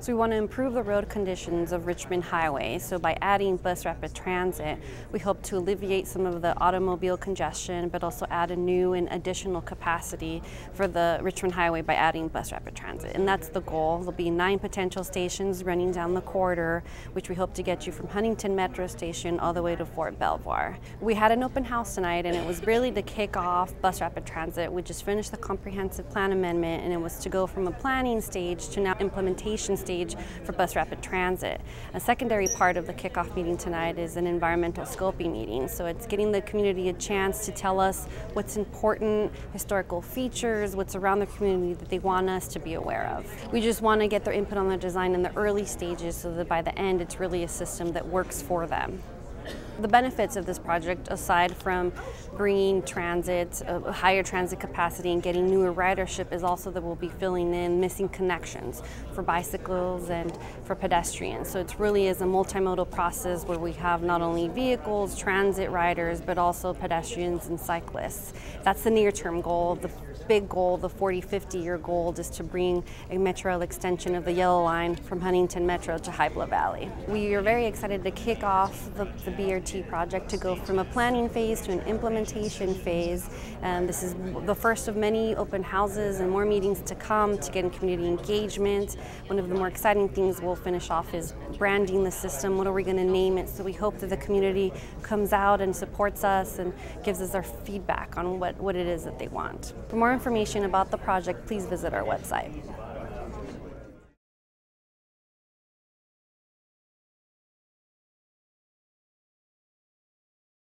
So we want to improve the road conditions of Richmond Highway. So by adding bus rapid transit, we hope to alleviate some of the automobile congestion, but also add a new and additional capacity for the Richmond Highway by adding bus rapid transit. And that's the goal. There'll be 9 potential stations running down the corridor, which we hope to get you from Huntington Metro Station all the way to Fort Belvoir. We had an open house tonight, and it was really to kick off bus rapid transit. We just finished the comprehensive plan amendment, and it was to go from a planning stage to now implementation stage for bus rapid transit. A secondary part of the kickoff meeting tonight is an environmental scoping meeting. So it's getting the community a chance to tell us what's important, historical features, what's around the community that they want us to be aware of. We just want to get their input on the design in the early stages so that by the end it's really a system that works for them. The benefits of this project, aside from bringing transit, higher transit capacity and getting newer ridership, is also that we'll be filling in missing connections for bicycles and for pedestrians. So it really is a multimodal process where we have not only vehicles, transit riders, but also pedestrians and cyclists. That's the near-term goal. The big goal, the 40-50-year goal, is to bring a Metro Rail extension of the Yellow Line from Huntington Metro to Hybla Valley. We are very excited to kick off the BRT project to go from a planning phase to an implementation phase. This is the first of many open houses and more meetings to come to get in community engagement. One of the more exciting things we'll finish off is branding the system. What are we going to name it? So we hope that the community comes out and supports us and gives us their feedback on what it is that they want. For more information about the project, please visit our website.